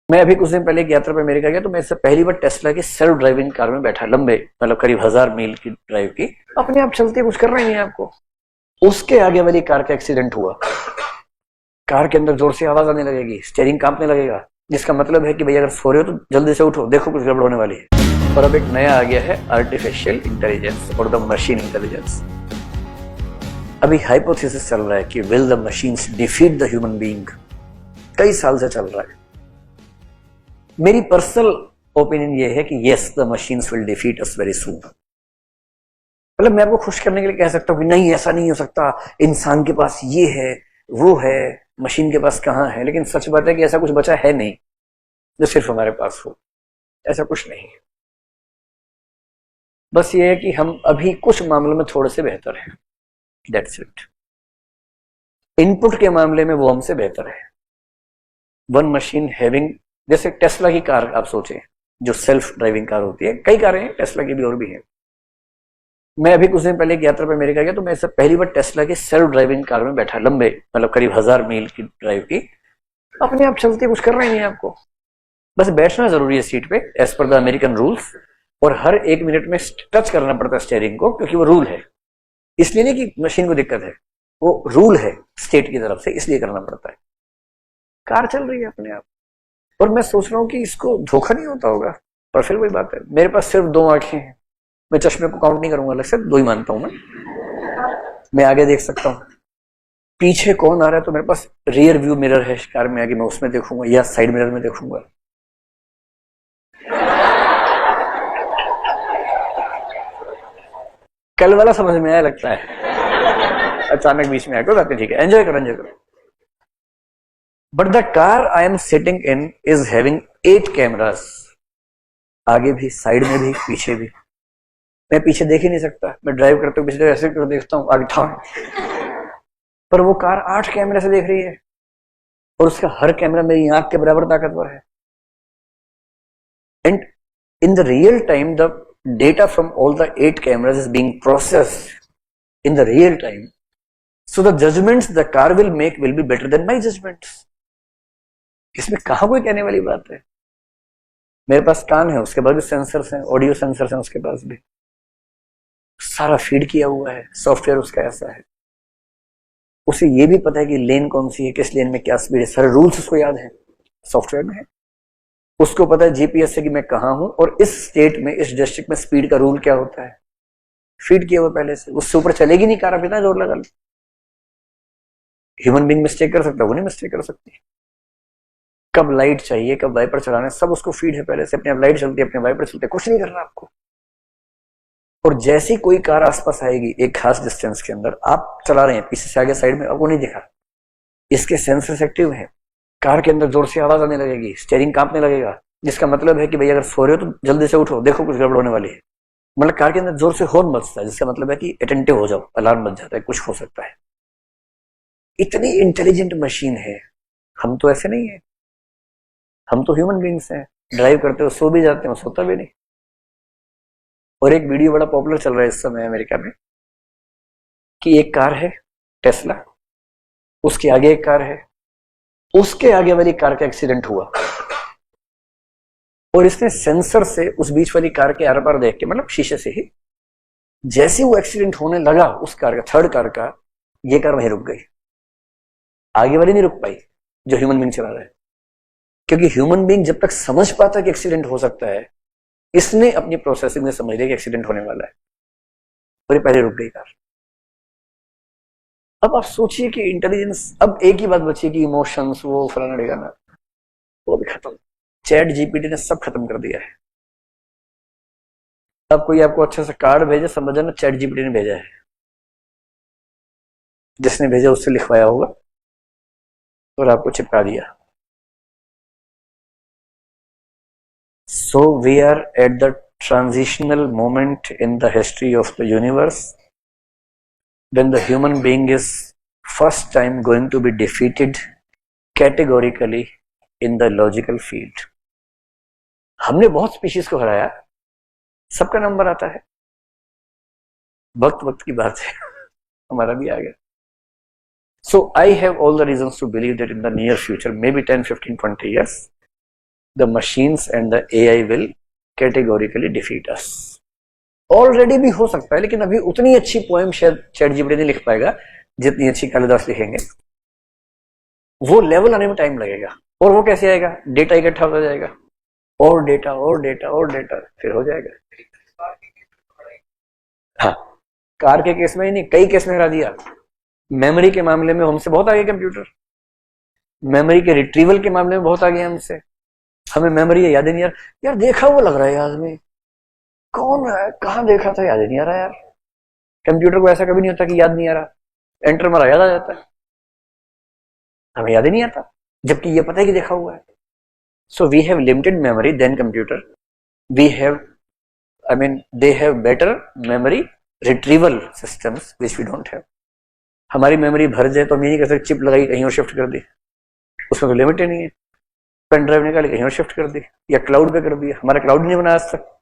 मैं अभी कुछ दिन पहले एक यात्रा पे अमेरिका गया, तो मैं इससे पहली बार टेस्ला की सेल्फ ड्राइविंग कार में बैठा, लंबे मतलब करीब 1000 मील की ड्राइव की, अपने आप चलती है, कुछ कर रही नहीं है आपको। उसके आगे वाली कार का एक्सीडेंट हुआ। कार के अंदर जोर से आवाज आने लगेगी, स्टीयरिंग कांपने लगेगा, जिसका मतलब है कि भाई अगर सो रहे हो तो जल्दी से उठो, देखो कुछ गड़बड़ होने वाली है। और अब एक नया आ गया है, आर्टिफिशियल इंटेलिजेंस और द मशीन इंटेलिजेंस। अभी हाइपोथेसिस चल रहा है कि will the machines defeat the human being. कई साल से चल रहा है। मेरी पर्सनल ओपिनियन ये है कि yes, the machines will defeat us very soon. मतलब मैं आपको खुश करने के लिए कह सकता हूं कि नहीं, ऐसा नहीं हो सकता, इंसान के पास ये है वो है, मशीन के पास कहां है। लेकिन सच बात है कि ऐसा कुछ बचा है नहीं जो सिर्फ हमारे पास हो। ऐसा कुछ नहीं है। बस ये है कि हम अभी कुछ मामलों में थोड़े से बेहतर हैं, दैट्स इट। इनपुट के मामले में वो हमसे बेहतर है। वन मशीन हैविंग, जैसे टेस्ला की कार आप सोचें, जो सेल्फ ड्राइविंग कार होती है, कई कारें हैं टेस्ला की भी और भी हैं। मैं अभी कुछ दिन पहले एक यात्रा पे अमेरिका गया, तो मैं इससे पहली बार टेस्ला की सेल्फ ड्राइविंग कार में बैठा, लंबे मतलब करीब 1000 मील की ड्राइव की, अपने आप चलती है, कुछ कर रही नहीं है आपको। बस बैठना जरूरी है सीट पे, as per the American rules. और हर 1 मिनट में टच करना पड़ता है स्टीयरिंग को, क्योंकि वो रूल है। इसलिए नहीं कि मशीन को दिक्कत है, वो रूल है स्टेट की तरफ से, इसलिए करना पड़ता है। कार चल रही है अपने आप। और मैं सोच रहा हूँ कि इसको धोखा नहीं होता होगा। पर फिर वही बात है, मेरे पास सिर्फ 2 आंखें हैं, मैं चश्मे को काउंट नहीं करूंगा, अलग से 2 ही मानता हूं मैं आगे देख सकता हूँ, पीछे कौन आ रहा है तो मेरे पास रियर व्यू मिरर है कार में, आगे मैं उसमें देखूंगा या साइड मिरर में देखूंगा। कल वाला समझ में आया लगता है, अचानक बीच में आकर बातें, ठीक है, एंजॉय करो एंजॉय करो। But the car I am sitting in is having 8 cameras, आगे भी, साइड में भी, पीछे भी। मैं पीछे देख ही नहीं सकता, मैं ड्राइव करते हुए पीछे ऐसे कर देखता हूँ, आगे था, पर वो कार 8 कैमरे से देख रही है, और उसका हर कैमरा मेरी आंख के बराबर ताकतवर है। And in the real time the data from all the 8 cameras is being processed in the real time, so the judgments the car will make will be better than my judgments. इसमें कहां कोई कहने वाली बात है। मेरे पास कान है, उसके बाद भी सेंसर्स हैं, ऑडियो सेंसर्स हैं उसके पास भी, सारा फीड किया हुआ है, सॉफ्टवेयर उसका ऐसा है। उसे ये भी पता है कि लेन कौन सी है, किस लेन में क्या स्पीड है, सारे रूल्स उसको याद है, सॉफ्टवेयर में है। उसको पता है जीपीएस से कि मैं कहां हूं और इस स्टेट में, इस डिस्ट्रिक्ट में स्पीड का रूल क्या होता है, फीड किया हुआ पहले से। उससे ऊपर चलेगी नहीं कार, अब इतना जोर लगा लो। ह्यूमन बीइंग मिस्टेक कर सकता है, वो नहीं मिस्टेक कर सकती। कब लाइट चाहिए, कब वाइपर चलाना है, सब उसको फीड है पहले से। अपने आप लाइट चलती है, अपने वाइपर चलते, कुछ नहीं करना आपको। और जैसी कोई कार आसपास आएगी एक खास डिस्टेंस के अंदर, आप चला रहे हैं पीछे से आगे साइड में, आपको नहीं दिखा, इसके सेंसर्स एक्टिव है, कार के अंदर जोर से आवाज आने लगेगी, स्टीयरिंग कांपने लगेगा, जिसका मतलब है कि भाई अगर सो रहे हो तो जल्दी से उठो, देखो कुछ गड़बड़ होने वाली है। मतलब कार के अंदर जोर से हॉर्न बजता है, जिसका मतलब है कि अटेंटिव हो जाओ, अलार्म बज जाता है, कुछ हो सकता है। इतनी इंटेलिजेंट मशीन है। हम तो ऐसे नहीं है, हम तो ह्यूमन बींग्स हैं, ड्राइव करते हो सो भी जाते हो, सोता भी नहीं। और एक वीडियो बड़ा पॉपुलर चल रहा है इस समय अमेरिका में, कि एक कार है टेस्ला, उसके आगे एक कार है, उसके आगे वाली कार का एक्सीडेंट हुआ, और इसने सेंसर से उस बीच वाली कार के आर पार देख के, मतलब शीशे से ही, जैसे वो एक्सीडेंट होने लगा उस कार का, थर्ड कार का, ये कार वहीं रुक गई, आगे वाली नहीं रुक पाई जो ह्यूमन बीइंग चला रहा है। क्योंकि ह्यूमन बीइंग जब तक समझ पाता कि एक्सीडेंट हो सकता है, इसने अपनी प्रोसेसिंग में समझ लिया कि एक्सीडेंट होने वाला है, और ये पहले रुक गई कार। अब आप सोचिए कि इंटेलिजेंस, अब एक ही बात बची है कि इमोशंस, वो फलाना ढिकाना, वो भी खत्म। चैट जीपीटी ने सब खत्म कर दिया है। अब कोई आपको अच्छा सा कार्ड भेजे, समझ जाना चैट जीपीटी ने भेजा है, जिसने भेजा उससे लिखवाया होगा और आपको चिपका दिया। So we are at the transitional moment in the history of the universe when the human being is first time going to be defeated categorically in the logical field. हमने बहुत स्पीशीज को हराया, सबका नंबर आता है, वक्त वक्त की बात है, हमारा भी आ गया। So I have all the reasons to believe that in the near future, maybe 10, 15, 20 years, the machines and the AI will categorically defeat us. Already भी हो सकता है, लेकिन अभी उतनी अच्छी पोएम शायद चैट जीपीटी नहीं लिख पाएगा जितनी अच्छी कालिदास लिखेंगे। वो लेवल आने में टाइम लगेगा। और वो कैसे आएगा? डेटा इकट्ठा होता जाएगा, और डेटा और डेटा और डेटा, फिर हो जाएगा। हाँ, कार के केस में ही नहीं, कई केस में हरा दिया। मेमोरी के मामले में हमसे बहुत आगे कंप्यूटर, मेमोरी के रिट्रीवल के मामले में बहुत आगे हमसे। हमें मेमोरी याद ही नहीं यार देखा वो लग रहा है याद में, कौन है, कहाँ देखा था, याद ही नहीं आ रहा यार। कंप्यूटर को ऐसा कभी नहीं होता कि याद नहीं आ रहा, एंटर मारा याद आ जाता है, हमें याद ही नहीं आता, जबकि ये पता है कि देखा हुआ है। So we have limited memory then computer, we have they have better memory retrieval systems which we don't have. हमारी मेमोरी भर जाए तो हम ये नहीं कर सकते चिप लगाई कहीं और शिफ्ट कर दी, उसमें तो लिमिट ही नहीं है। पेन ड्राइव निकाली कहीं और शिफ्ट कर दी, या क्लाउड पे कर दिया। हमारा क्लाउड नहीं बना आज तक।